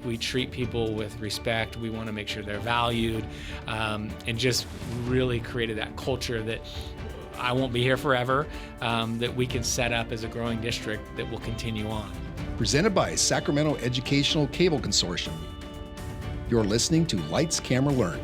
we treat people with respect. We want to make sure they're valued, and just really created that culture that I won't be here forever, that we can set up as a growing district that will continue on. Presented by Sacramento Educational Cable Consortium. You're listening to Lights, Camera, Learn.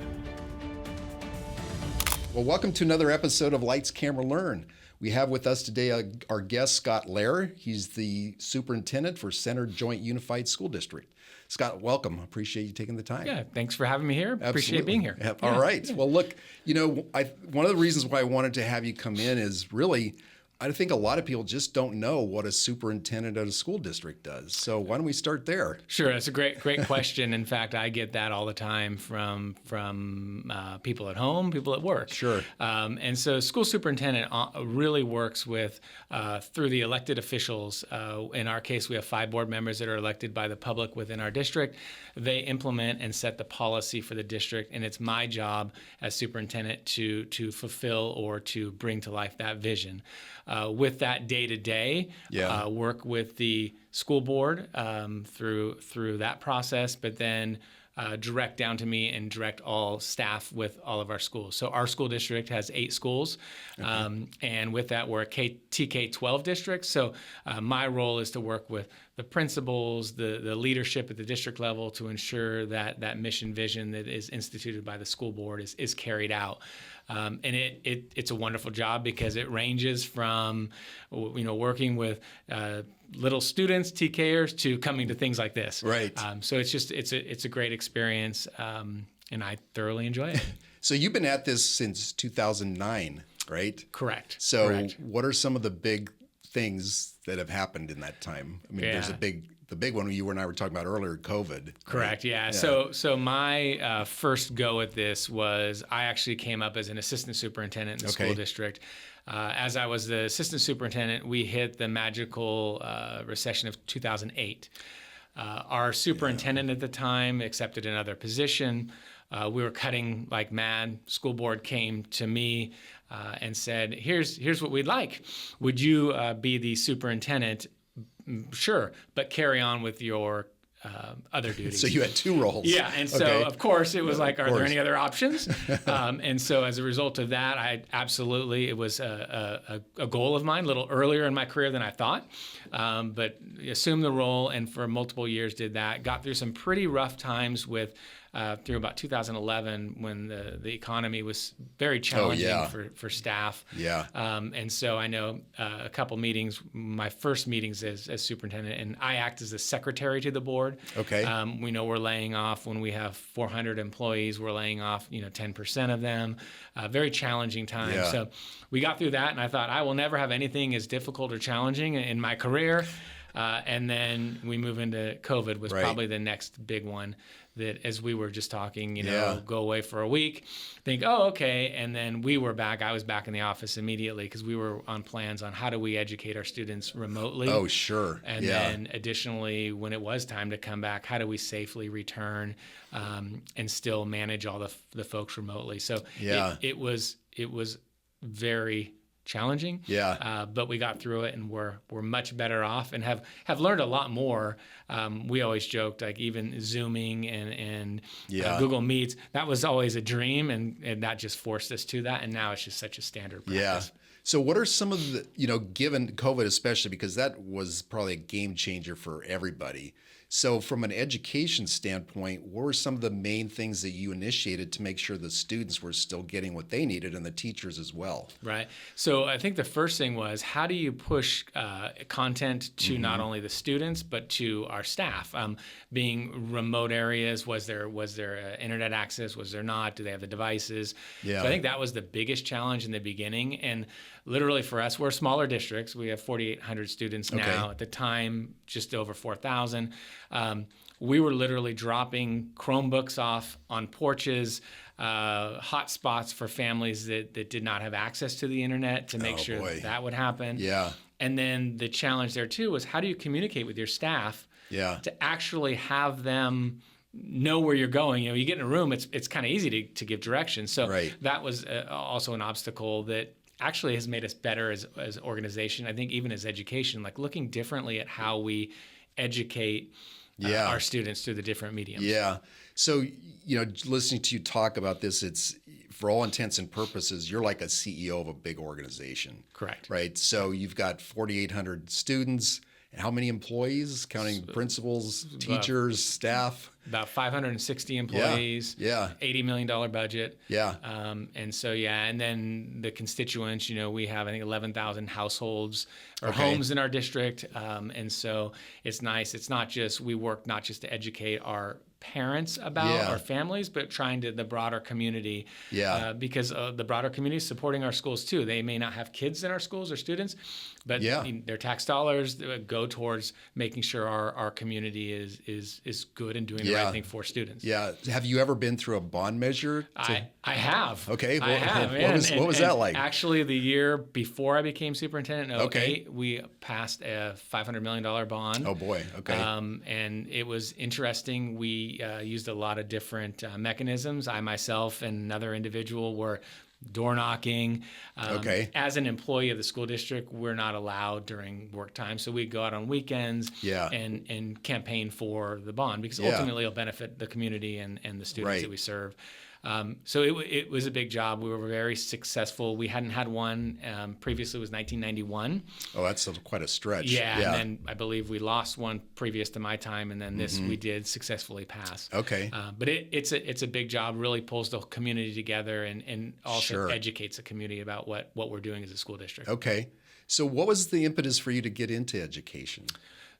Well, welcome to another episode of Lights, Camera, Learn. We have with us today our guest, Scott Loehr. He's the superintendent for Center Joint Unified School District. Scott, welcome. Appreciate you taking the time. Yeah, thanks for having me here. Absolutely. Appreciate being here. Yeah. All right. Well, look, one of the reasons why I wanted to have you come in is really, I think a lot of people just don't know what a superintendent at a school district does. So why don't we start there? Sure, that's a great question. In fact, I get that all the time from people at home, people at work. Sure. And so school superintendent really works with through the elected officials. In our case, we have 5 board members that are elected by the public within our district. They implement and set the policy for the district, and it's my job as superintendent to fulfill or to bring to life that vision. With that day-to-day, work with the school board through that process, but then direct down to me and direct all staff with all of our schools. So our school district has 8 schools, and with that, we're a TK-12 district. So my role is to work with the principals, the leadership at the district level to ensure that that mission vision that is instituted by the school board is carried out. And it's a wonderful job because it ranges from, working with little students, TKers, to coming to things like this. Right. So it's a great experience, and I thoroughly enjoy it. So you've been at this since 2009, right? Correct. So Correct. What are some of the big things that have happened in that time? I mean, there's the big one you and I were talking about earlier, COVID. Correct. Right? Yeah. So my first go at this was I actually came up as an assistant superintendent in the school district. As I was the assistant superintendent, we hit the magical recession of 2008. Our superintendent at the time accepted another position. We were cutting like mad. School board came to me and said, "Here's what we'd like. Would you be the superintendent? Sure, but carry on with your other duties." So you had 2 roles. Yeah, and so of course it was like, are there any other options? And so as a result of that, it was a goal of mine, a little earlier in my career than I thought, but assumed the role and for multiple years did that. Got through some pretty rough times with through about 2011 when the economy was very challenging for staff. Yeah. And so I know a couple meetings, my first meetings as superintendent, and I act as the secretary to the board. Okay. We know we're laying off when we have 400 employees, we're laying off 10% of them. Very challenging time. Yeah. So we got through that, and I thought I will never have anything as difficult or challenging in my career. And then we move into COVID was probably the next big one that, as we were just talking, go away for a week, think, oh, okay. And then we were back. I was back in the office immediately because we were on plans on how do we educate our students remotely. Oh, sure. And then additionally, when it was time to come back, how do we safely return and still manage all the folks remotely? So it was very challenging, but we got through it, and we're much better off, and have learned a lot more. We always joked, like even Zooming and Google Meets, that was always a dream, and that just forced us to that, and now it's just such a standard practice. Yeah. So what are some of the, given COVID especially, because that was probably a game changer for everybody. So from an education standpoint, what were some of the main things that you initiated to make sure the students were still getting what they needed and the teachers as well? Right. So I think the first thing was, how do you push content to not only the students, but to our staff? Being remote areas, was there internet access? Was there not? Do they have the devices? Yeah. So I think that was the biggest challenge in the beginning. And literally for us, we're smaller districts. We have 4,800 students now. At the time, just over 4,000. We were literally dropping Chromebooks off on porches, hotspots for families that did not have access to the internet to make sure that would happen. Yeah. And then the challenge there too was, how do you communicate with your staff to actually have them know where you're going? You get in a room, it's kind of easy to give directions. So that was also an obstacle that actually has made us better as organization. I think even as education, like looking differently at how we educate our students through the different mediums. Yeah. So, listening to you talk about this, it's for all intents and purposes, you're like a CEO of a big organization. Correct. Right. So you've got 4,800 students. How many employees, counting principals, teachers, staff? About 560 employees. Yeah. $80 million budget. Yeah. And then the constituents, we have, I think, 11,000 households or homes in our district. And so it's nice. It's not just, we work not just to educate our parents about our families, but trying to the broader community. Because the broader community is supporting our schools too. They may not have kids in our schools or students, but their tax dollars go towards making sure our community is good and doing the right thing for students. Yeah. Have you ever been through a bond measure? I have. Okay. I have. What was that like? Actually, the year before I became superintendent in 2008, we passed a $500 million bond. Oh, boy. Okay. And it was interesting. We used a lot of different mechanisms. I myself and another individual were door knocking. As an employee of the school district, we're not allowed during work time. So we go out on weekends and campaign for the bond because ultimately it'll benefit the community and the students that we serve. So it was a big job. We were very successful. We hadn't had one previously. It was 1991. Oh, that's quite a stretch. Yeah, and then I believe we lost one previous to my time, and then this we did successfully pass. Okay. But it's a big job. Really pulls the community together and also educates the community about what we're doing as a school district. Okay. So what was the impetus for you to get into education?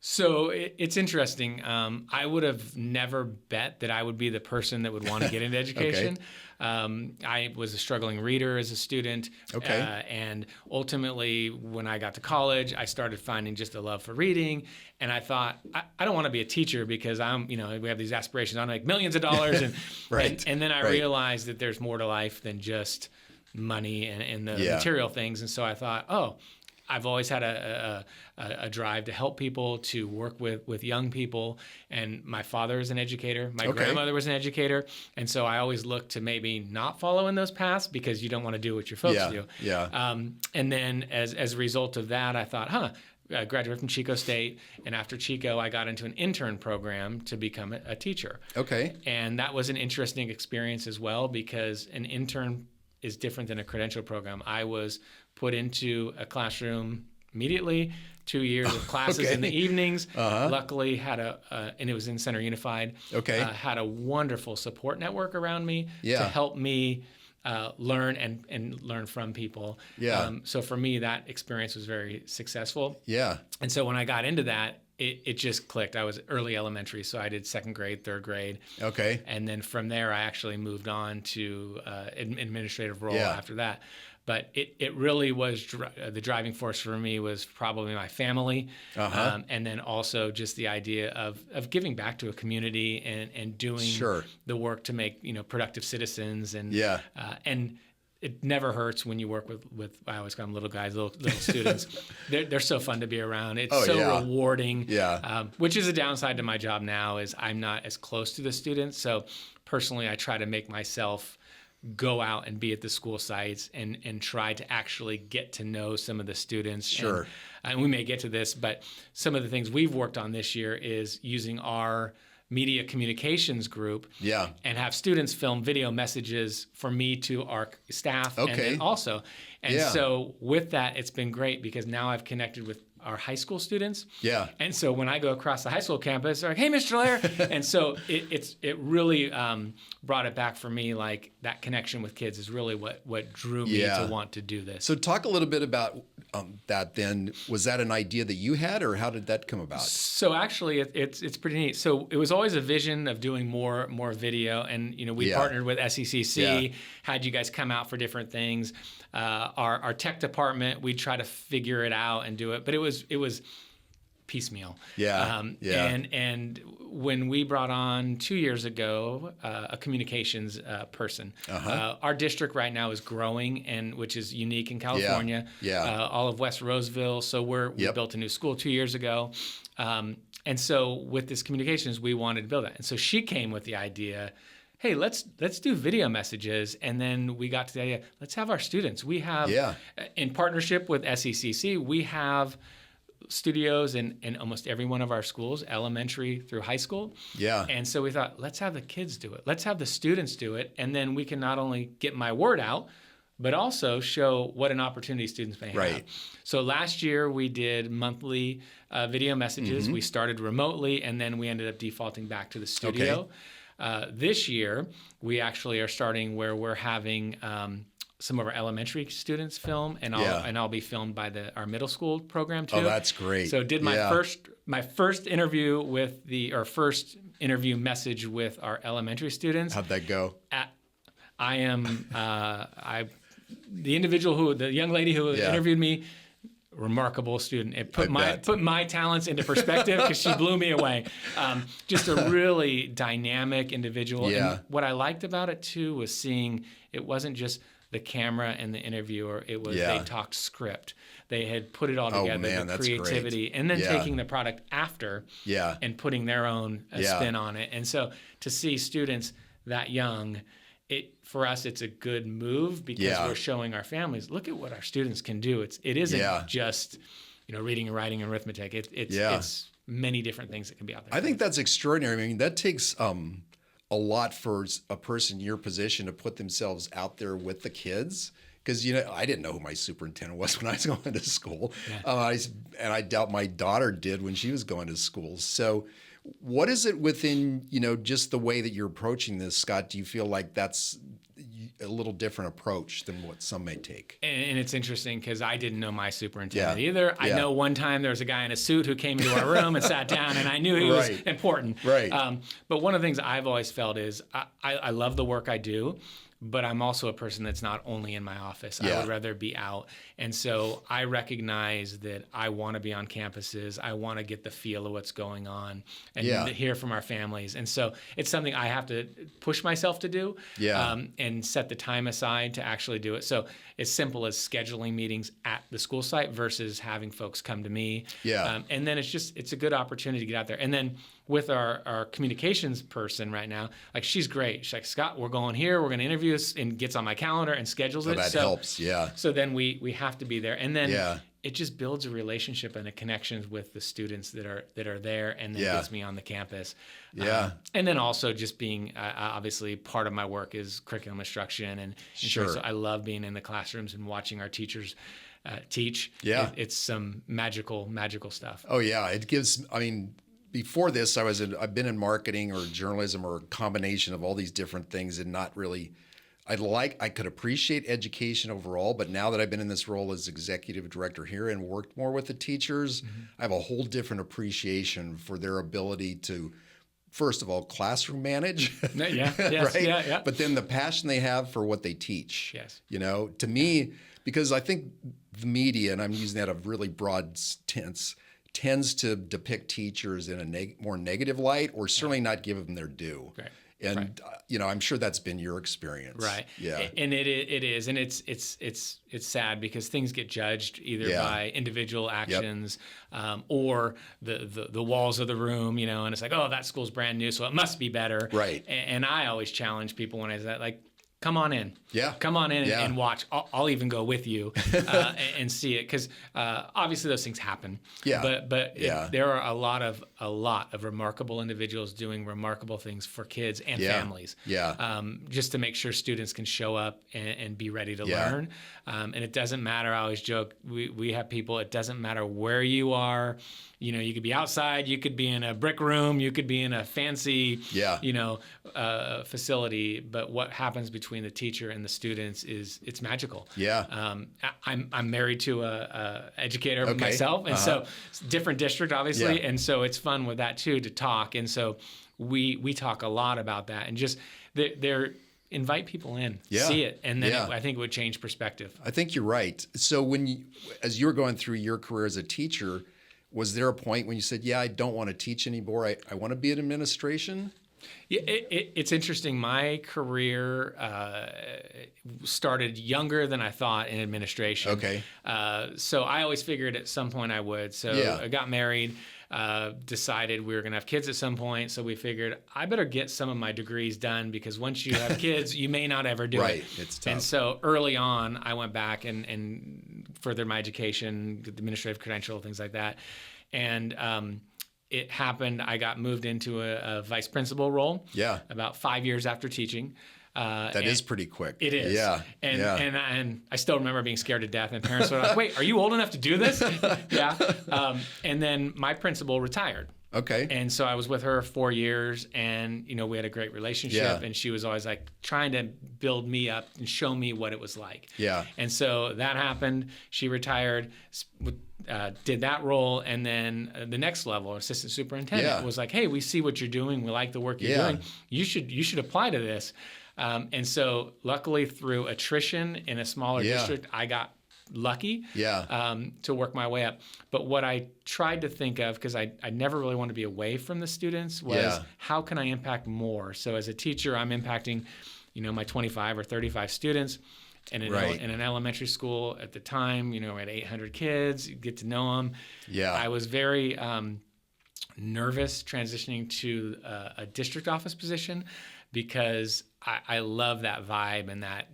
So it's interesting. I would have never bet that I would be the person that would want to get into education. I was a struggling reader as a student. And ultimately, when I got to college, I started finding just a love for reading. And I thought, I don't want to be a teacher because we have these aspirations. I want to make millions of dollars. And, and then I realized that there's more to life than just money and the material things. And so I thought, I've always had a drive to help people, to work with young people. And my father is an educator. My grandmother was an educator. And so I always look to maybe not follow in those paths because you don't want to do what your folks do. And then as a result of that, I thought, I graduated from Chico State. And after Chico, I got into an intern program to become a teacher. And that was an interesting experience as well because an intern is different than a credential program. I was put into a classroom immediately, 2 years of classes in the evenings. Luckily had and it was in Center Unified, had a wonderful support network around me to help me learn and learn from people. So for me, that experience was very successful. And so when I got into that, it just clicked. I was early elementary, so I did second grade, third grade. And then from there, I actually moved on to administrative role after that. But it really was the driving force for me was probably my family, and then also just the idea of giving back to a community and doing the work to make productive citizens and it never hurts when you work with I always call them little guys, little students. They're so fun to be around. It's rewarding. Which is a downside to my job now is I'm not as close to the students. So personally, I try to make myself go out and be at the school sites and try to actually get to know some of the students. And we may get to this, but some of the things we've worked on this year is using our media communications group and have students film video messages for me to our staff and also. And so with that, it's been great because now I've connected with our high school students. And so when I go across the high school campus, they're like, "Hey, Mr. Loehr." And so it really brought it back for me. Like that connection with kids is really what drew me to want to do this. So talk a little bit about that then. Was that an idea that you had or how did that come about? So actually it's pretty neat. So it was always a vision of doing more video. And, we partnered with SECC, had you guys come out for different things. Our tech department, we'd try to figure it out and do it, but it was piecemeal. And when we brought on 2 years ago a communications person, our district right now is growing, and which is unique in California. All of West Roseville. So we built a new school 2 years ago. And so with this communications, we wanted to build that. And so she came with the idea, hey, let's do video messages. And then we got to the idea, let's have our students. We have, in partnership with SECC, we have studios in almost every one of our schools, elementary through high school. Yeah. And so we thought, let's have the kids do it. Let's have the students do it. And then we can not only get my word out, but also show what an opportunity students may have. Right. So last year we did monthly video messages. We started remotely, and then we ended up defaulting back to the studio. This year, we actually are starting where we're having some of our elementary students film, and I'll be filmed by our middle school program too. Oh, that's great. So did my first interview first interview message with our elementary students. How'd that go? The young lady who interviewed me, remarkable student. It put my talents into perspective because she blew me away. Just a really dynamic individual. Yeah. And what I liked about it too was seeing it wasn't just the camera and the interviewer. It was they talked script. They had put it all together, the creativity, and then taking the product after and putting their own spin on it. And so to see students that young, for us, it's a good move because we're showing our families, look at what our students can do. It isn't just reading and writing and arithmetic. It's many different things that can be out there. I think that's extraordinary. I mean, that takes a lot for a person in your position to put themselves out there with the kids. Because I didn't know who my superintendent was when I was going to school, and I doubt my daughter did when she was going to school. So, what is it within just the way that you're approaching this, Scott? Do you feel like that's a little different approach than what some may take? And it's interesting because I didn't know my superintendent either. I know one time there was a guy in a suit who came into our room and sat down, and I knew he was important. Right. But one of the things I've always felt is I love the work I do, but I'm also a person that's not only in my office. I would rather be out. And so I recognize that I want to be on campuses. I want to get the feel of what's going on and hear from our families. And so it's something I have to push myself to do and set the time aside to actually do it. So as simple as scheduling meetings at the school site versus having folks come to me. And then it's a good opportunity to get out there. And then with our communications person right now, like she's great. She's like, Scott, we're going here. We're going to interview us, and gets on my calendar and schedules it. That helps. So then we have to be there, and then it just builds a relationship and a connection with the students that are there, and then gets me on the campus. And then also just being obviously part of my work is curriculum instruction and so I love being in the classrooms and watching our teachers teach. It's some magical stuff. Oh yeah, it gives. I mean, before this, I've been in marketing or journalism or a combination of all these different things, and not really. I could appreciate education overall, but now that I've been in this role as executive director here and worked more with the teachers, I have a whole different appreciation for their ability to, first of all, classroom manage, right? But then the passion they have for what they teach. To me, because I think the media, and I'm using that of really broad sense, tends to depict teachers in a more negative light, or certainly not give them their due. And I'm sure that's been your experience. And it is, and it's sad because things get judged either by individual actions or the walls of the room, and it's like, oh, that school's brand new, so it must be better. And I always challenge people when I say that, like, come on in. Come on in and watch. I'll even go with you and see it, because obviously those things happen. But there are a lot of remarkable individuals doing remarkable things for kids and families. Just to make sure students can show up and be ready to learn. And it doesn't matter. I always joke. We have people. It doesn't matter where you are. You could be outside, you could be in a brick room, you could be in a fancy, facility. But what happens between the teacher and the students it's magical. I'm married to a educator myself, and so it's a different district, obviously, and so it's fun with that too to talk. And so we talk a lot about that, and just they're invite people in, see it, and then I think it would change perspective. I think you're right. So as you were going through your career as a teacher, was there a point when you said, I don't want to teach anymore, I want to be in administration? Yeah, it's interesting. My career started younger than I thought in administration. So I always figured at some point I would. So I got married, decided we were going to have kids at some point. So we figured I better get some of my degrees done, because once you have kids, you may not ever do it. It's tough. And so early on, I went back and furthered my education, get the administrative credential, things like that. And it happened, I got moved into a vice principal role about 5 years after teaching. That is pretty quick. It is. Yeah. And I still remember being scared to death, and parents were like, wait, are you old enough to do this? Yeah. And then my principal retired. Okay. And so I was with her 4 years, and we had a great relationship, and she was always like trying to build me up and show me what it was like. Yeah. And so that happened. She retired, did that role, and then the next level, assistant superintendent, was like, hey, we see what you're doing. We like the work you're doing. You should apply to this. And so luckily through attrition in a smaller district, I got lucky to work my way up. But what I tried to think of, because I never really wanted to be away from the students, was how can I impact more? So as a teacher, I'm impacting, my 25 or 35 students. And in an elementary school at the time, we had 800 kids. You get to know them. Yeah. I was very nervous transitioning to a district office position, because I love that vibe and that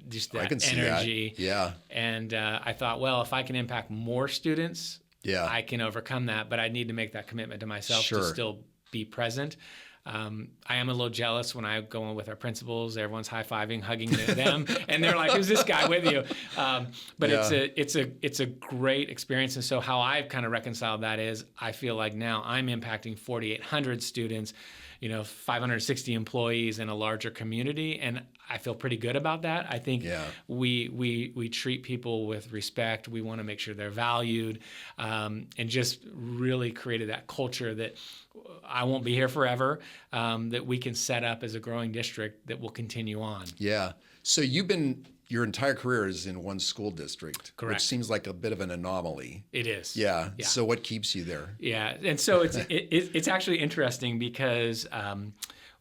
energy. Yeah. And I thought, well, if I can impact more students, I can overcome that. But I need to make that commitment to myself to still be present. I am a little jealous when I go in with our principals. Everyone's high-fiving, hugging them, and they're like, "Who's this guy with you?" But it's a great experience. And so how I've kind of reconciled that is, I feel like now I'm impacting 4,800 students, 560 employees in a larger community, and I feel pretty good about that. I think we treat people with respect. We want to make sure they're valued, and just really created that culture that I won't be here forever, that we can set up as a growing district that will continue on. Yeah. So your entire career is in one school district. Correct. Which seems like a bit of an anomaly. It is. Yeah. So what keeps you there? Yeah. And so it's actually interesting, because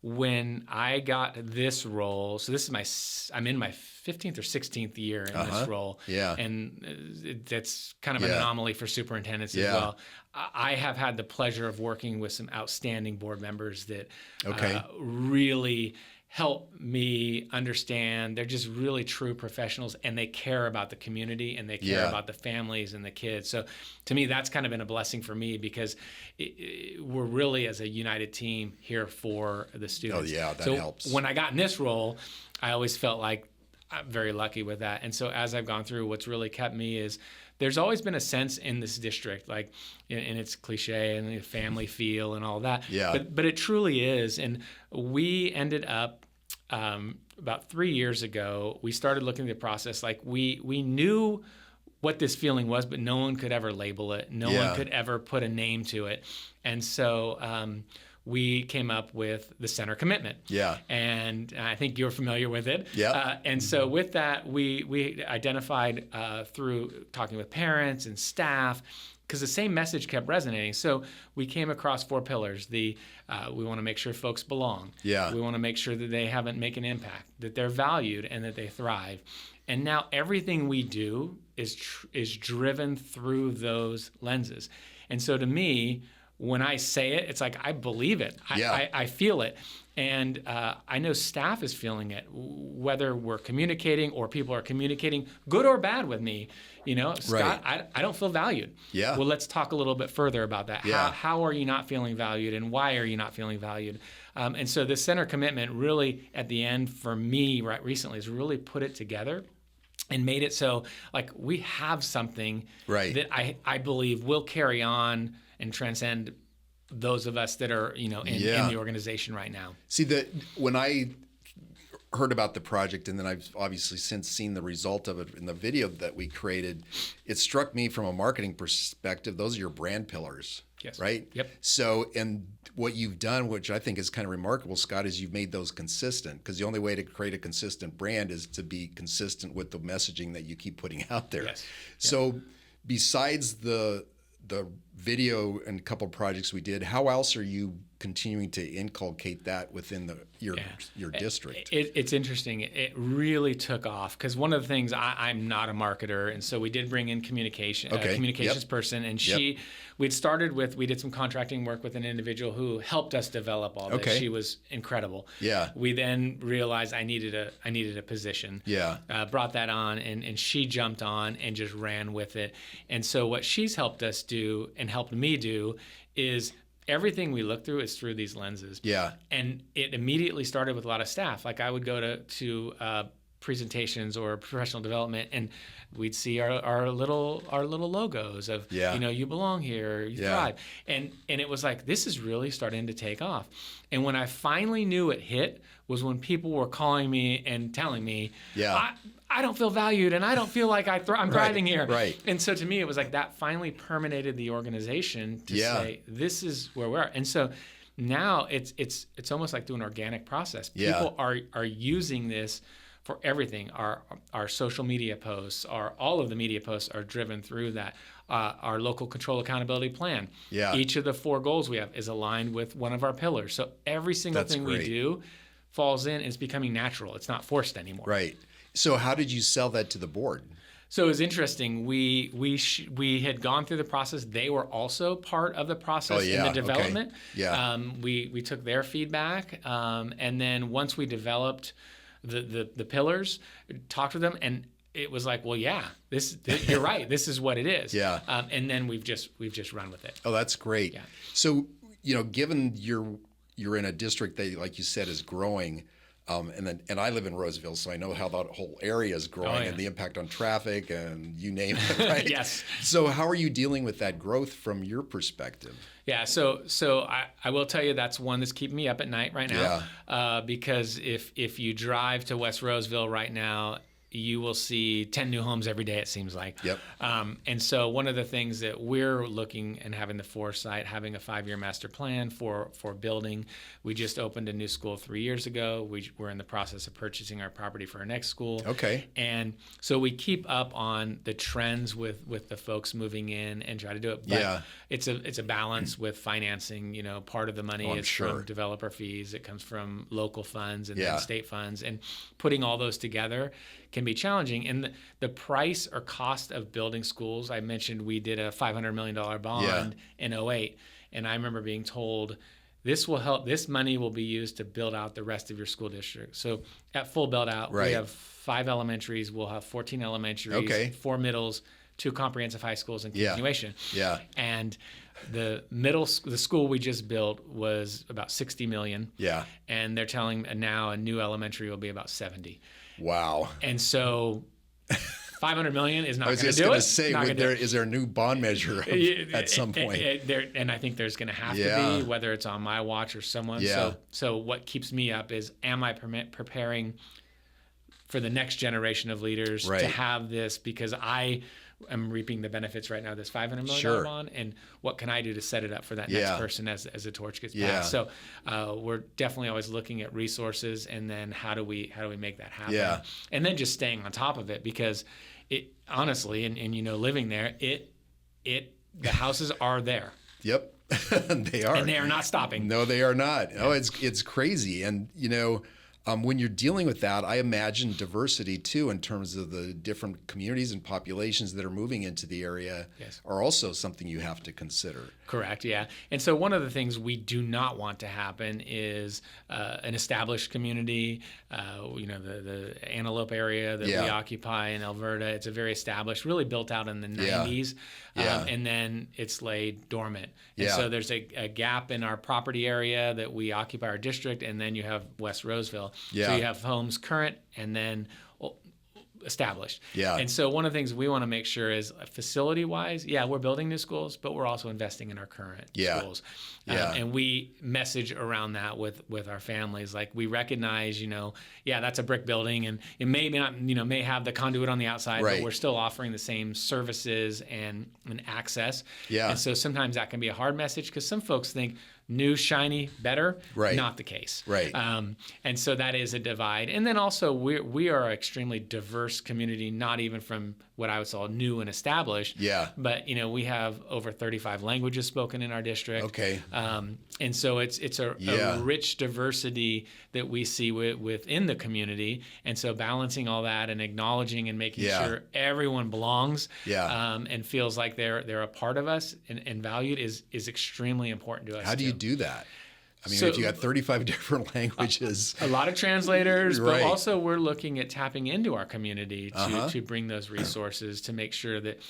when I got this role, so this is I'm in my 15th or 16th year in this role. Yeah. And that's kind of an anomaly for superintendents as well. I have had the pleasure of working with some outstanding board members that really help me understand. They're just really true professionals, and they care about the community, and they care about the families and the kids. So to me, that's kind of been a blessing for me, because we're really, as a united team, here for the students. Oh, yeah, that helps. When I got in this role, I always felt like I'm very lucky with that. And so as I've gone through, what's really kept me is there's always been a sense in this district, like, and it's cliche and the family feel and all that. Yeah. But it truly is. And we ended up about 3 years ago, we started looking at the process. Like we knew what this feeling was, but no one could ever label it. No one could ever put a name to it. And so we came up with the center commitment. Yeah. And I think you're familiar with it. Yeah. And so with that, we identified through talking with parents and staff, because the same message kept resonating. So we came across 4 pillars. We want to make sure folks belong. Yeah. We want to make sure that they make an impact, that they're valued, and that they thrive. And now everything we do is driven through those lenses. And so to me, when I say it, it's like I believe it. I feel it. And I know staff is feeling it, whether we're communicating or people are communicating, good or bad with me. Scott, I don't feel valued. Yeah. Well, let's talk a little bit further about that. Yeah. How are you not feeling valued, and why are you not feeling valued? And so the center commitment really, at the end, for me, right recently, has really put it together and made it so like we have something that I believe will carry on and transcend those of us that are, in the organization right now. See, when I heard about the project, and then I've obviously since seen the result of it in the video that we created, it struck me from a marketing perspective, those are your brand pillars. Yes. Right? Yep. So, and what you've done, which I think is kind of remarkable, Scott, is you've made those consistent, because the only way to create a consistent brand is to be consistent with the messaging that you keep putting out there. Yes. So besides the video and a couple of projects we did, how else are you continuing to inculcate that within your district? It's interesting. It really took off because one of the things, I'm not a marketer, and so we did bring in communications person, and we did some contracting work with an individual who helped us develop all this. She was incredible. Yeah. We then realized I needed a position. Yeah. Brought that on, and she jumped on and just ran with it. And so what she's helped us do and helped me do is everything we look through is through these lenses. Yeah. And it immediately started with a lot of staff. Like I would go to presentations or professional development, and we'd see our little logos of you belong here, you thrive, and it was like, this is really starting to take off. And when I finally knew it hit was when people were calling me and telling me, I don't feel valued, and I don't feel like I'm thriving here. Right. And so to me, it was like that finally permeated the organization to say, this is where we are. And so now it's almost like doing an organic process. People are using this for everything. Our social media posts, all of the media posts are driven through that. Our local control accountability plan. Yeah. Each of the 4 goals we have is aligned with one of our pillars. So every single thing we do falls in. It's becoming natural. It's not forced anymore. Right. So how did you sell that to the board? So it was interesting. We had gone through the process. They were also part of the process in the development. Okay. Yeah. We took their feedback, and then once we developed the pillars, talked to them, and it was like, well, you're right. This is what it is. Yeah. And then we've just run with it. Oh, that's great. Yeah. So given you're in a district that, like you said, is growing. And I live in Roseville, so I know how that whole area is growing and the impact on traffic and you name it, right? Yes. So how are you dealing with that growth from your perspective? Yeah, so I will tell you that's one that's keeping me up at night right now. Because if you drive to West Roseville right now, you will see 10 new homes every day, it seems like. Yep. And so one of the things that we're looking and having the foresight, having a 5-year master plan for building. We just opened a new school 3 years ago. We're in the process of purchasing our property for our next school. Okay. And so we keep up on the trends with the folks moving in and try to do it. But it's a balance with financing. Part of the money is from developer fees. It comes from local funds and then state funds. And putting all those together can be challenging. And the price or cost of building schools, I mentioned we did a $500 million bond in 2008. And I remember being told, this money will be used to build out the rest of your school district. So at full build out, we have 5 elementaries, we'll have 14 elementaries, 4 middles, 2 comprehensive high schools, and continuation. Yeah. And the school we just built was about $60 million. Yeah. And they're telling now a new elementary will be about $70. Wow. And so $500 million is not going to do it. I was just going to say, is there a new bond measure at some point? And I think there's going to have to be, whether it's on my watch or someone. Yeah. So what keeps me up is, am I preparing for the next generation of leaders to have this? Because I am reaping the benefits right now of this $500 million bond, and what can I do to set it up for that next person as the torch gets passed? So we're definitely always looking at resources, and then how do we make that happen? Yeah. And then just staying on top of it, because it honestly, and living there, the houses are there. Yep. They are. And they are not stopping. No, they are not. Oh, it's crazy. And when you're dealing with that, I imagine diversity too, in terms of the different communities and populations that are moving into the area, are also something you have to consider. Correct. Yeah. And so one of the things we do not want to happen is an established community. The Antelope area that we occupy in Alberta, it's a very established, really built out in the 90s. And then it's laid dormant. And so there's a gap in our property area that we occupy our district, and then you have West Roseville. So you have homes current and then established. Yeah. And so one of the things we want to make sure is, facility-wise, we're building new schools, but we're also investing in our current schools. And we message around that with our families. Like, we recognize, that's a brick building, and it may not, may have the conduit on the outside, but we're still offering the same services and access. Yeah. And so sometimes that can be a hard message, because some folks think new, shiny, better. Right. Not the case. Right. And so that is a divide. And then also we are an extremely diverse community, not even from what I would call new and established. Yeah. But, we have over 35 languages spoken in our district. Okay. And so it's a rich diversity that we see within the community. And so balancing all that and acknowledging and making sure everyone belongs and feels like they're a part of us and valued is extremely important to us. How do you do that? I mean, So- if you got 35 different languages. A lot of translators, Right. but also we're looking at tapping into our community to bring those resources to make sure that,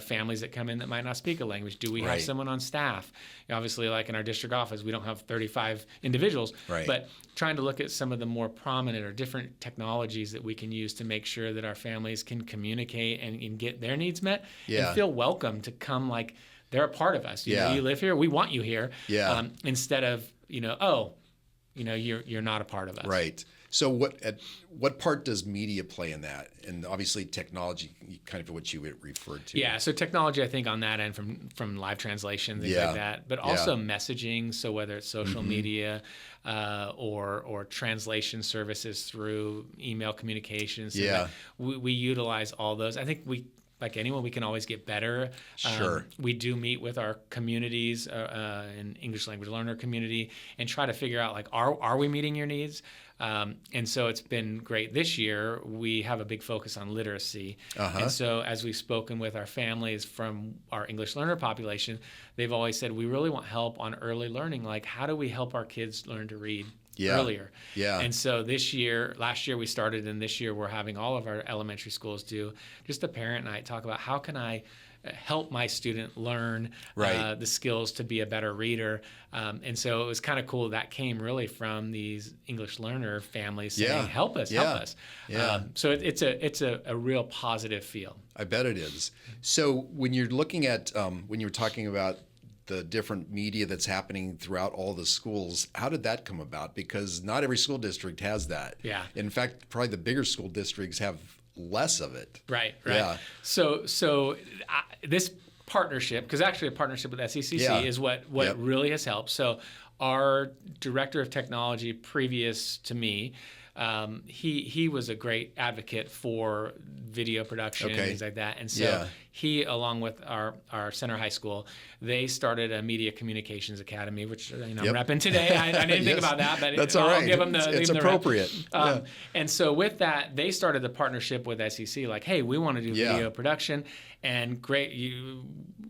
families that come in that might not speak a language, do we have Right. someone on staff? Obviously, like in our district office, we don't have 35 individuals, Right. but trying to look at some of the more prominent or different technologies that we can use to make sure that our families can communicate and get their needs met Yeah. and feel welcome to come like they're a part of us. You live here, we want you here. Yeah. Instead of, you're not a part of us. Right. So what part does media play in that? And obviously technology, kind of what you referred to. Yeah, so technology, I think, on that end from live translation, things like that, but also messaging. So whether it's social media or translation services through email communications, we utilize all those. I think like anyone, we can always get better. Sure. We do meet with our communities and English language learner community and try to figure out, like, are we meeting your needs? And so it's been great. This year, we have a big focus on literacy. And so as we've spoken with our families from our English learner population, they've always said, we really want help on early learning. Like, how do we help our kids learn to read earlier? Yeah. And so last year we started, and this year we're having all of our elementary schools do just a parent night, talk about how can I help my student learn the skills to be a better reader. And so it was kind of cool. That came really from these English learner families saying, help us, help us. So it's a real positive feel. I bet it is. So when you're looking at, when you were talking about the different media that's happening throughout all the schools, how did that come about? Because not every school district has that. Yeah. In fact, probably the bigger school districts have less of it. Right. Yeah. So this partnership, because actually a partnership with SECC is what really has helped. So our director of technology previous to me, he was a great advocate for video production and things like that. And so he, along with our center high school, they started a media communications academy, which I'm repping today. I didn't think about that, but that's all right. I'll give them It's the appropriate. And so with that, they started the partnership with SEC, like, hey, we want to do video production. And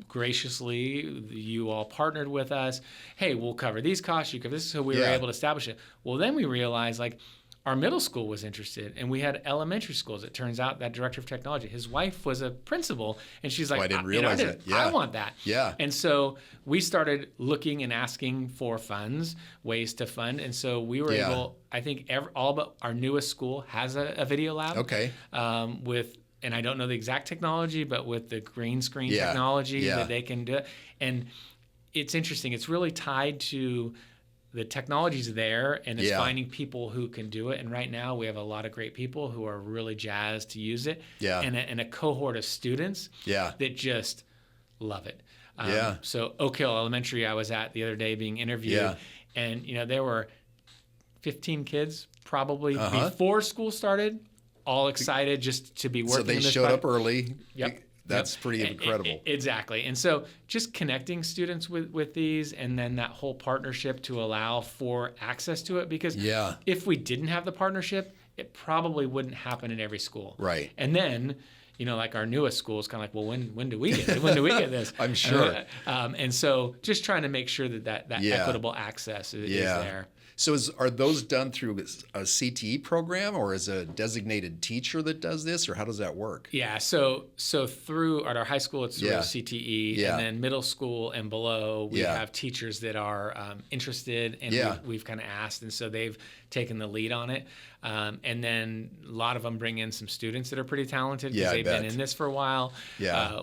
graciously, you all partnered with us. Hey, we'll cover these costs. You cover this. So we were able to establish it. Well, then we realized, like, our middle school was interested, and we had elementary schools. It turns out that director of technology, his wife was a principal, and she's like, I didn't realize that. I want that. Yeah. And so we started looking and asking for funds, ways to fund, and so we were able. I think all but our newest school has a video lab. Okay. And I don't know the exact technology, but with the green screen technology that they can do. And it's interesting. It's really tied to the technology's there, and it's finding people who can do it. And right now we have a lot of great people who are really jazzed to use it. Yeah. And a cohort of students that just love it. So Oak Hill Elementary I was at the other day being interviewed, and there were 15 kids probably before school started, all excited just to be working. So they in this showed up early. Yep. That's pretty incredible. Exactly. And so just connecting students with these, and then that whole partnership to allow for access to it, because if we didn't have the partnership, it probably wouldn't happen in every school. Right. And then, like our newest school is kind of like, well, when do we get this? I'm sure. And so just trying to make sure that equitable access is there. So are those done through a CTE program, or is a designated teacher that does this, or how does that work? Yeah, so through at our high school, it's through CTE, and then middle school and below, we have teachers that are interested, and we've kind of asked, and so they've taken the lead on it. And then a lot of them bring in some students that are pretty talented because they've been in this for a while.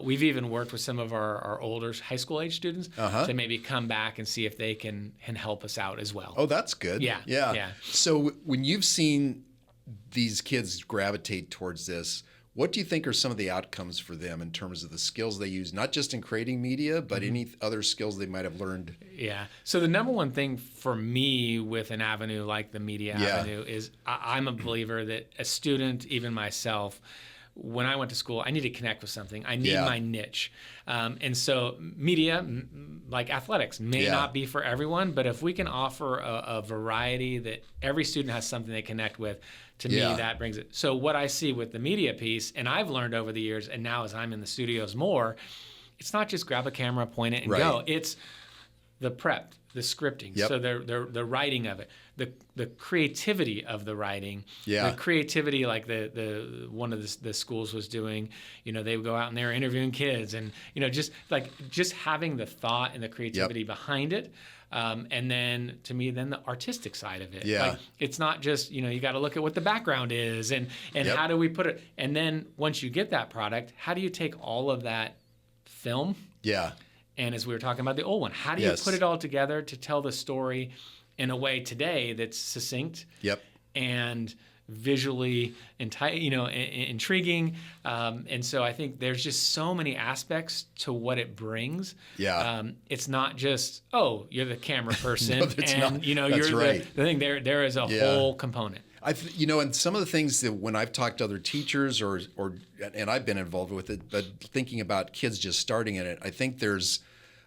We've even worked with some of our older high school age students to maybe come back and see if they can help us out as well. Oh, that's good. Yeah. So when you've seen these kids gravitate towards this, What do you think are some of the outcomes for them in terms of the skills they use, not just in creating media, but any other skills they might have learned? Yeah. So the number one thing for me with an avenue like the media avenue is I'm a believer that a student, even myself, when I went to school, I need to connect with something. I need my niche. And so media, like athletics, may not be for everyone, but if we can offer a variety that every student has something they connect with, to me, that brings it. So what I see with the media piece, and I've learned over the years, and now as I'm in the studios more, it's not just grab a camera, point it, and go. It's the prep, the scripting, so the writing of it, the creativity of the writing, the creativity like the one of the schools was doing. They would go out and they were interviewing kids, and just having the thought and the creativity behind it. And then to me, then the artistic side of it. Like, it's not just, you got to look at what the background is and how do we put it. And then once you get that product, how do you take all of that film? And as we were talking about the old one, how do you put it all together to tell the story in a way today that's succinct and visually intriguing? And so I think there's just so many aspects to what it brings. It's not just, you're the camera person, and you're the thing. There is a whole component. And some of the things that when I've talked to other teachers and I've been involved with it, but thinking about kids just starting in it, I think there's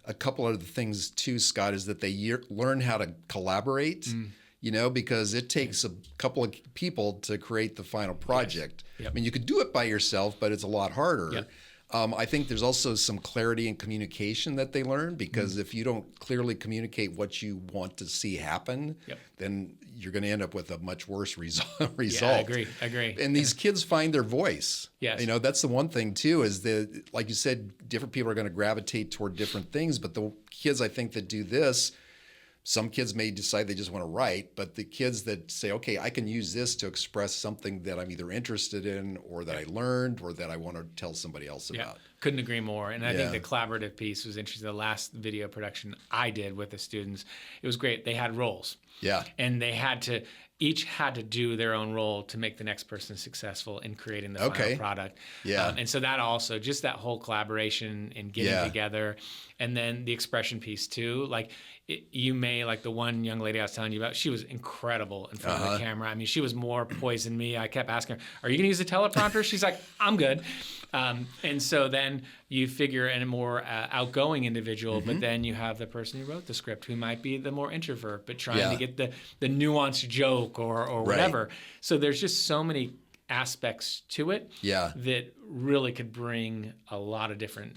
a couple of the things too, Scott, is that they learn how to collaborate, because it takes a couple of people to create the final project. I mean, you could do it by yourself, but it's a lot harder. I think there's also some clarity in communication that they learn, because if you don't clearly communicate what you want to see happen, then you're going to end up with a much worse result. Yeah, I agree. And these kids find their voice. That's the one thing too, is that, like you said, different people are going to gravitate toward different things, but the kids, I think, that do this, some kids may decide they just want to write, but the kids that say, okay, I can use this to express something that I'm either interested in or that I learned or that I want to tell somebody else about. Couldn't agree more. And I think the collaborative piece was interesting. The last video production I did with the students, it was great. They had roles. And they each had to do their own role to make the next person successful in creating the final product. And so that also, just that whole collaboration and getting together, and then the expression piece too. Like, you may, like the one young lady I was telling you about, she was incredible in front of the camera. I mean, she was more poised than me. I kept asking her, are you going to use a teleprompter? She's like, I'm good. And so then you figure in a more outgoing individual, but then you have the person who wrote the script who might be the more introvert, but trying to get the nuanced joke or whatever. So there's just so many aspects to it that really could bring a lot of different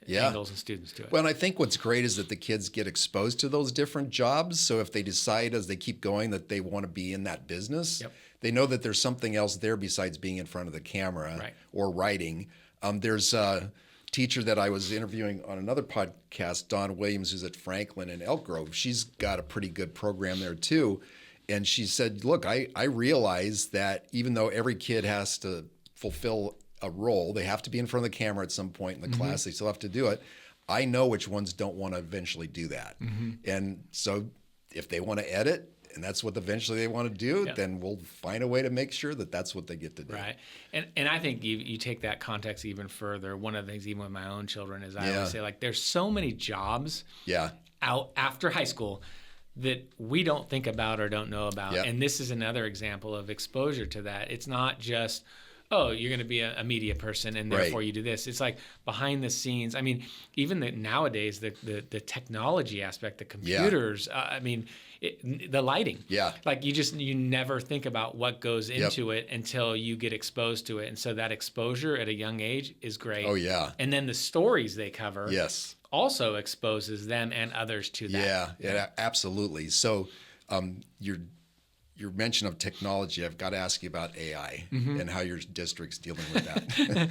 angles and students to it. Well, and I think what's great is that the kids get exposed to those different jobs. So if they decide as they keep going that they want to be in that business, they know that there's something else there besides being in front of the camera or writing. There's a teacher that I was interviewing on another podcast, Dawn Williams, who's at Franklin in Elk Grove. She's got a pretty good program there too. And she said, look, I realize that even though every kid has to fulfill a role, they have to be in front of the camera at some point in the class, they still have to do it. I know which ones don't want to eventually do that. And so if they want to edit, and that's what eventually they want to do, then we'll find a way to make sure that that's what they get to do. Right. And I think you take that context even further. One of the things, even with my own children, is I always say, like, there's so many jobs out after high school that we don't think about or don't know about. And this is another example of exposure to that. It's not just, you're going to be a media person and therefore you do this. It's like behind the scenes. I mean, even nowadays, the technology aspect, the computers, I mean, the lighting. Like you never think about what goes into it until you get exposed to it. And so that exposure at a young age is great. And then the stories they cover also exposes them and others to that. Yeah, absolutely. So your mention of technology, I've got to ask you about AI and how your district's dealing with that.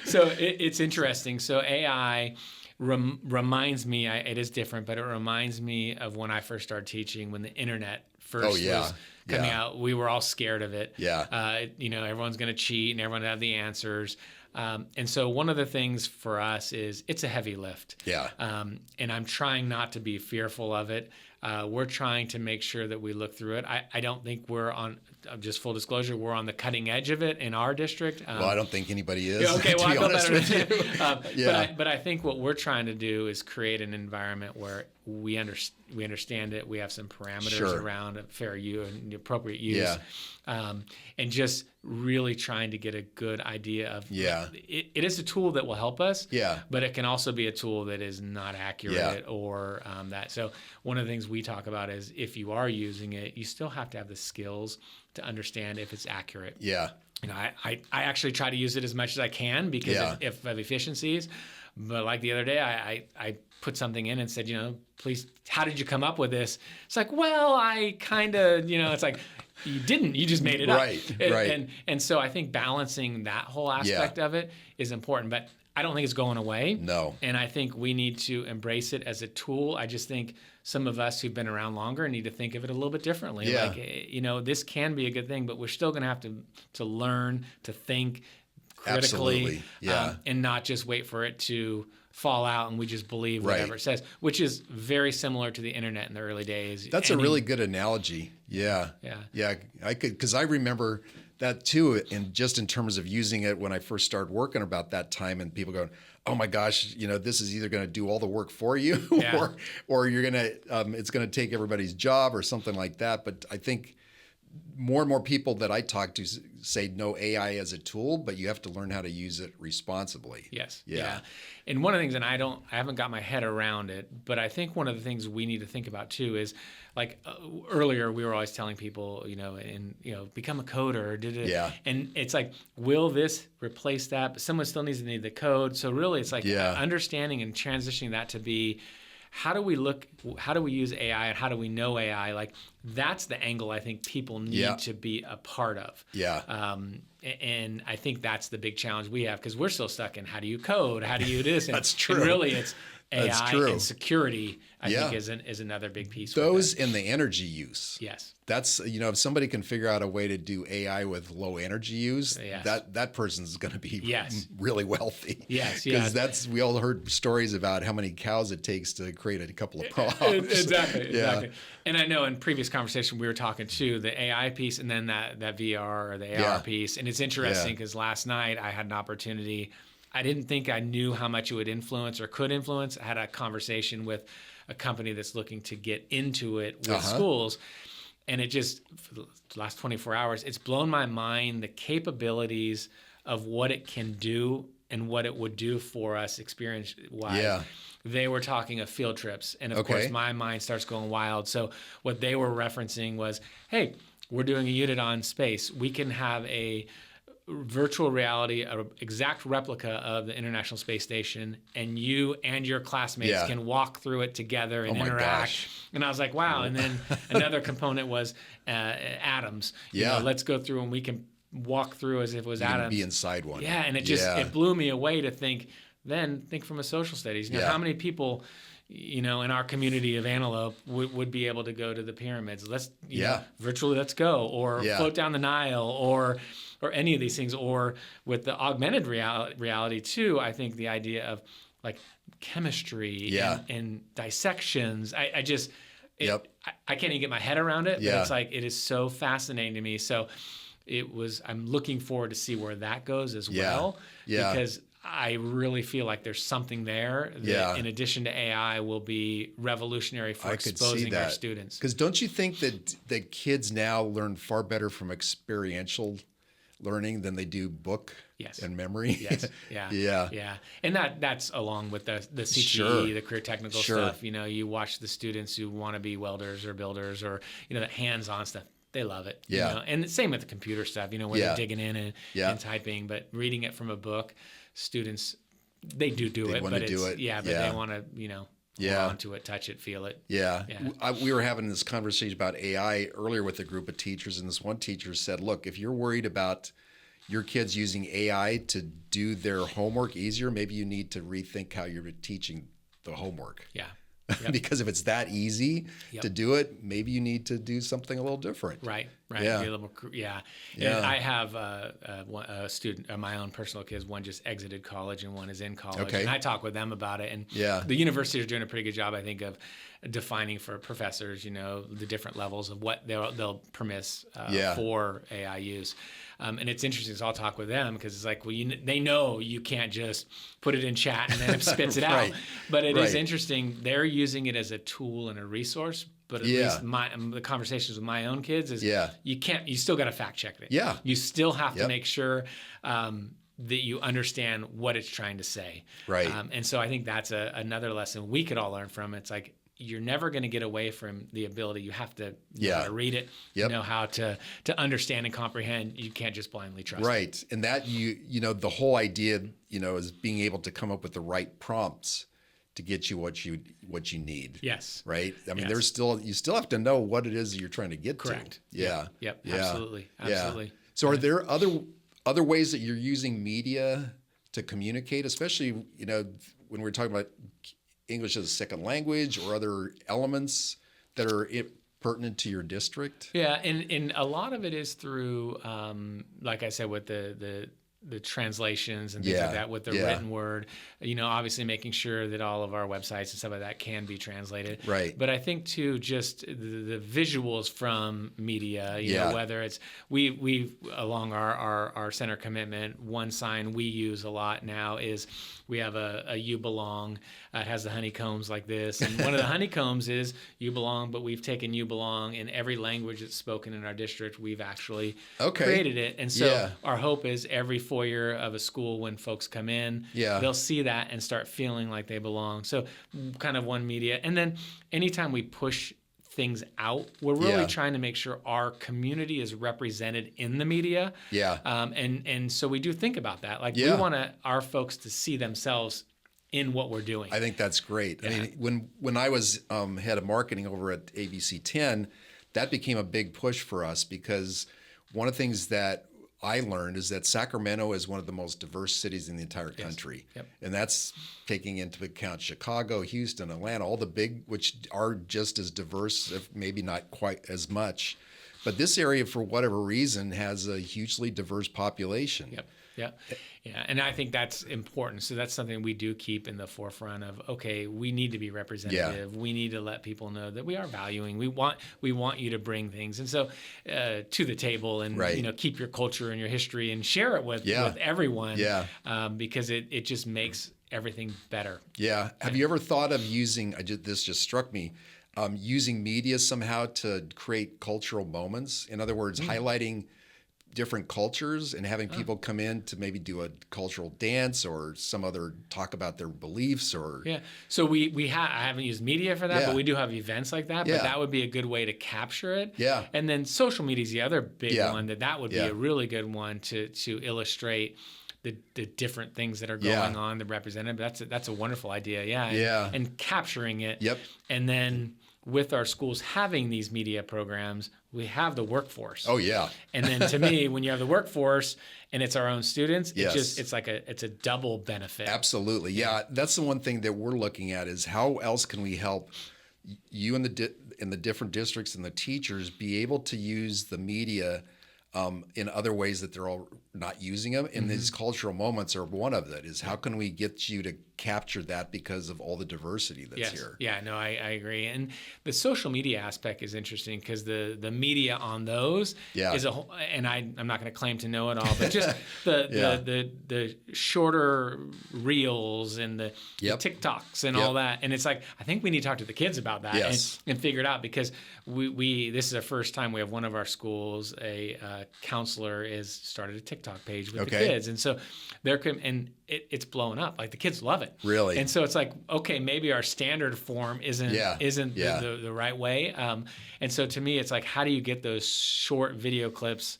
So it's interesting. So AI reminds me, it is different, but it reminds me of when I first started teaching, when the internet first was coming out. We were all scared of it. Everyone's going to cheat and everyone have the answers. And so one of the things for us is it's a heavy lift. And I'm trying not to be fearful of it. We're trying to make sure that we look through it. I don't think we're on just full disclosure, we're on the cutting edge of it in our district. Well, I don't think anybody is. Yeah, okay, well, to I be feel honest better. with you. Yeah. But I think what we're trying to do is create an environment where we understand it. We have some parameters Sure. around a fair use and appropriate use. Yeah. And just really trying to get a good idea of it is a tool that will help us, but it can also be a tool that is not accurate or that. So one of the things we talk about is if you are using it, you still have to have the skills to understand if it's accurate. Yeah. You know, I actually try to use it as much as I can because of efficiencies. But like the other day, I put something in and said, you know, please, how did you come up with this? It's like, well, I kind of, you know, it's like, you didn't, you just made it up. Right. And so I think balancing that whole aspect of it is important, but I don't think it's going away. No. And I think we need to embrace it as a tool. I just think some of us who've been around longer need to think of it a little bit differently. Yeah. Like, you know, this can be a good thing, but we're still going to have to learn to think critically. Absolutely. And not just wait for it to fall out and we just believe whatever it says, which is very similar to the internet in the early days. That's a really good analogy. Yeah. I could, because I remember that too, and just in terms of using it when I first started working about that time, and people going, "Oh my gosh, you know, this is either going to do all the work for you, or you're gonna, it's going to take everybody's job or something like that." But I think more and more people that I talk to say no AI as a tool, but you have to learn how to use it responsibly. Yes. Yeah. And one of the things, and I haven't got my head around it, but I think one of the things we need to think about too is like earlier we were always telling people, you know, become a coder. And it's like, will this replace that? But someone still needs to need the code. So really it's like understanding and transitioning that to be, how do we use AI and how do we know AI? Like that's the angle I think people need to be a part of. And I think that's the big challenge we have because we're still stuck in how do you code? How do you do this? And, That's true. And really it's AI true. and security, I think is another big piece. Those and the energy use. Yes. That's, you know, if somebody can figure out a way to do AI with low energy use, that person's going to be really wealthy. Yes. Because we all heard stories about how many cows it takes to create a couple of prompts. Exactly. And I know in previous conversation we were talking too, the AI piece and then that VR or the AR piece. And it's interesting because last night I had an opportunity. I didn't think I knew how much it would influence or could influence. I had a conversation with a company that's looking to get into it with schools. And it just, for the last 24 hours, it's blown my mind, the capabilities of what it can do and what it would do for us experience-wise. They were talking of field trips. And of course, my mind starts going wild. So what they were referencing was, hey, we're doing a unit on space. We can have a virtual reality, an exact replica of the International Space Station, and you and your classmates can walk through it together and interact. And I was like, wow. And then another component was atoms. You know, let's go through and we can walk through as if it was atoms. Be inside one. Yeah, and it just it blew me away to think from a social studies. You know, how many people, you know, in our community of Antelope would be able to go to the pyramids? Let's virtually let's go, or float down the Nile, or any of these things, or with the augmented reality too. I think the idea of like chemistry and dissections. I just I can't even get my head around it. But it's like it is so fascinating to me. So I'm looking forward to see where that goes as well. Because I really feel like there's something there that, in addition to AI, will be revolutionary for exposing our students. Because don't you think that kids now learn far better from experiential learning than they do book and memory? Yeah. And that's along with the CTE, the career technical stuff. You know, you watch the students who want to be welders or builders or, you know, that hands-on stuff. They love it. You know? And the same with the computer stuff, you know, where they're digging in and typing, but reading it from a book, students, they do it, but they want to, you know, hold on to it, touch it, feel it. We were having this conversation about AI earlier with a group of teachers, and this one teacher said, look, if you're worried about your kids using AI to do their homework easier, maybe you need to rethink how you're teaching the homework. Yep. Because if it's that easy Yep. to do it, maybe you need to do something a little different. Right. Yeah. Be a little more, yeah. Yeah. And I have a student, my own personal kids. One just exited college, and one is in college. Okay. And I talk with them about it. And Yeah. the university is doing a pretty good job, I think, of defining for professors, the different levels of what they'll permit for AI use. And it's interesting, so I'll talk with them because it's like, well, they know you can't just put it in chat and then it spits it Right. out. But it is Right. interesting. They're using it as a tool and a resource. But at least the conversations with my own kids is you still got to fact check it. Yeah. You still have to make sure that you understand what it's trying to say. Right. And so I think that's another lesson we could all learn from. It's like, you're never going to get away from the ability. You have to know how to read it, know how to understand and comprehend. You can't just blindly trust it. Right. And that the whole idea, is being able to come up with the right prompts to get you what you need. Yes. Right. I mean, Yes. you still have to know what it is you're trying to get Correct. to. Yeah. Yep. Yeah. Absolutely. Absolutely. Yeah. So are there other ways that you're using media to communicate, especially, when we're talking about English as a second language or other elements that are pertinent to your district? Yeah, and a lot of it is through, like I said, with the translations and things like that, with the written word, obviously making sure that all of our websites and stuff like that can be translated. Right. But I think too, just the visuals from media, whether it's we along our center commitment, one sign we use a lot now is we have a You Belong. It has the honeycombs like this. And one of the honeycombs is You Belong, but we've taken You Belong in every language that's spoken in our district. We've actually created it. And so our hope is every foyer of a school, when folks come in, they'll see that and start feeling like they belong. So kind of one media. And then anytime we push things out, we're really trying to make sure our community is represented in the media. Yeah. And so we do think about that. Like we want our folks to see themselves in what we're doing. I think that's great. I mean, when I was head of marketing over at ABC 10, that became a big push for us because one of the things that I learned is that Sacramento is one of the most diverse cities in the entire country. Yep. And that's taking into account Chicago, Houston, Atlanta, all the big, which are just as diverse, if maybe not quite as much. But this area, for whatever reason, has a hugely diverse population. Yep. Yeah. And I think that's important. So that's something we do keep in the forefront of, okay, we need to be representative. We need to let people know that we are valuing. We want you to bring things. And so to the table and, keep your culture and your history and share it with everyone. Yeah. Because it just makes everything better. Yeah. Have you ever thought of using, this just struck me, using media somehow to create cultural moments? In other words, highlighting different cultures and having people come in to maybe do a cultural dance or some other talk about their beliefs or so I haven't used media for that, but we do have events like that. But that would be a good way to capture it. And then social media is the other big one that would be a really good one to illustrate the different things that are going on, the representative. That's a wonderful idea. And capturing it. And then with our schools having these media programs, we have the workforce. Oh yeah. And then to me, when you have the workforce and it's our own students, it's a double benefit. Absolutely. Yeah. That's the one thing that we're looking at is how else can we help you in the different districts and the teachers be able to use the media in other ways that they're all not using them. And these cultural moments are one of that is how can we get you to capture that because of all the diversity that's here? Yeah, no, I agree. And the social media aspect is interesting because the media on those is a whole, and I'm not going to claim to know it all, but just the shorter reels and the TikToks and all that. And it's like, I think we need to talk to the kids about that and figure it out because this is the first time we have one of our schools, a counselor is started a TikTok page with the kids. And so it's blowing up. Like the kids love it. Really? And so it's like, okay, maybe our standard form isn't the right way. And so to me, it's like, how do you get those short video clips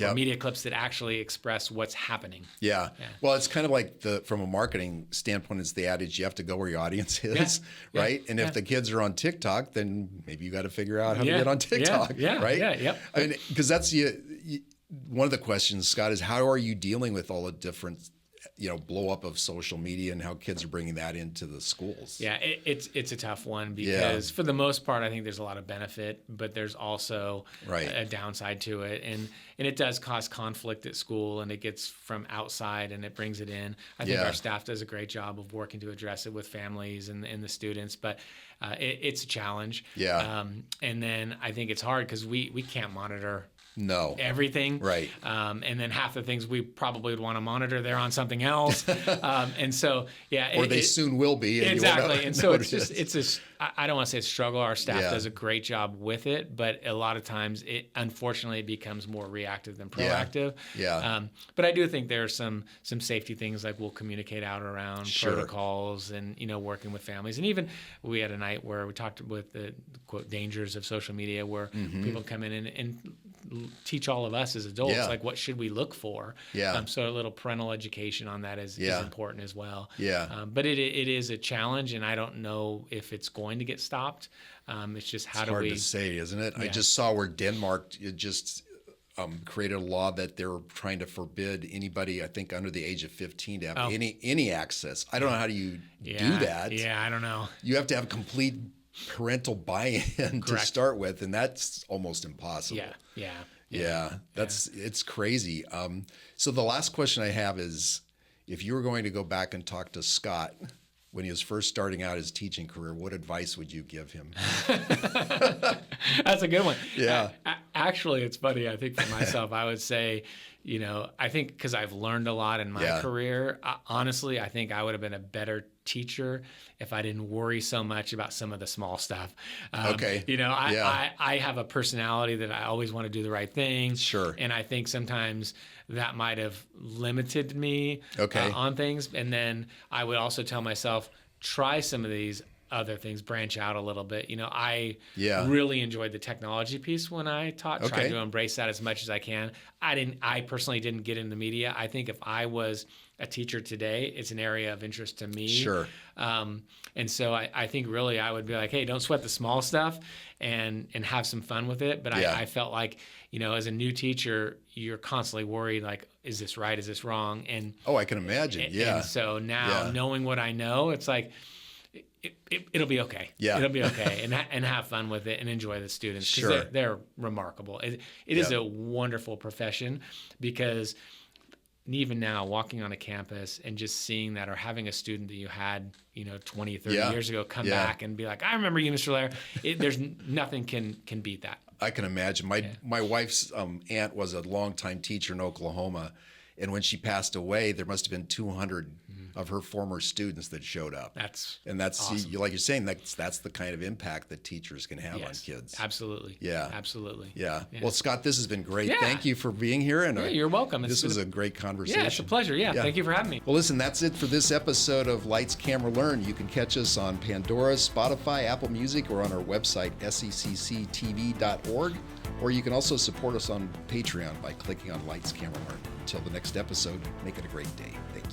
or media clips that actually express what's happening? Yeah. Well, it's kind of like from a marketing standpoint, it's the adage, you have to go where your audience is, right? And if the kids are on TikTok, then maybe you got to figure out how to get on TikTok, right? I mean, because that's one of the questions, Scott, is how are you dealing with all the different blow up of social media and how kids are bringing that into the schools. Yeah, it's a tough one because for the most part, I think there's a lot of benefit, but there's also a downside to it. And it does cause conflict at school, and it gets from outside and it brings it in. I think our staff does a great job of working to address it with families and the students, but it's a challenge. Yeah. And then I think it's hard because we can't monitor everything. Right. And then half the things we probably would want to monitor, they're on something else. And so, or they soon will be. And exactly. And so I don't want to say it's a struggle. Our staff does a great job with it, but a lot of times it unfortunately becomes more reactive than proactive. Yeah. But I do think there are some safety things, like we'll communicate out around protocols and, working with families. And even we had a night where we talked with the quote dangers of social media, where people come in and teach all of us as adults, like what should we look for? So a little parental education on that is important as well. But it is a challenge, and I don't know if it's going to get stopped. It's just it's hard to say, isn't it? I just saw where Denmark just created a law that they're trying to forbid anybody, I think, under the age of 15 to have any access. I don't know how do you do that. Yeah, I don't know. You have to have complete parental buy-in to start with, and that's almost impossible. It's crazy. So the last question I have is, if you were going to go back and talk to Scott when he was first starting out his teaching career, what advice would you give him? That's a good one. Actually, it's funny. I think for myself, I would say, I think because I've learned a lot in my career, honestly, I think I would have been a better teacher if I didn't worry so much about some of the small stuff. I have a personality that I always want to do the right thing. And I think sometimes that might have limited me on things. And then I would also tell myself, try some of these other things, branch out a little bit. I really enjoyed the technology piece when I taught, trying to embrace that as much as I can. I personally didn't get into media. I think if I was a teacher today, it's an area of interest to me. And so I think really I would be like, hey, don't sweat the small stuff and have some fun with it. But I felt like, as a new teacher, you're constantly worried, like, is this right? Is this wrong? And I can imagine. And so now knowing what I know, it's like, it'll be okay. It'll be okay, and have fun with it and enjoy the students, because they're remarkable. It is a wonderful profession, because even now walking on a campus and just seeing that, or having a student that you had 20, 30 years ago come back and be like, I remember you, Mr. Loehr. There's nothing can beat that. I can imagine. My wife's aunt was a longtime teacher in Oklahoma, and when she passed away, there must have been 200 of her former students that showed up. That's awesome. Like you're saying, that's the kind of impact that teachers can have on kids. Absolutely. Absolutely. Well, Scott, this has been great. Thank you for being here. And you're welcome. This was a great conversation. Yeah, it's a pleasure. Thank you for having me. Well, listen, that's it for this episode of Lights, Camera, Learn. You can catch us on Pandora, Spotify, Apple Music, or on our website, secctv.org. Or you can also support us on Patreon by clicking on Lights, Camera, Learn. Until the next episode, make it a great day. Thank you.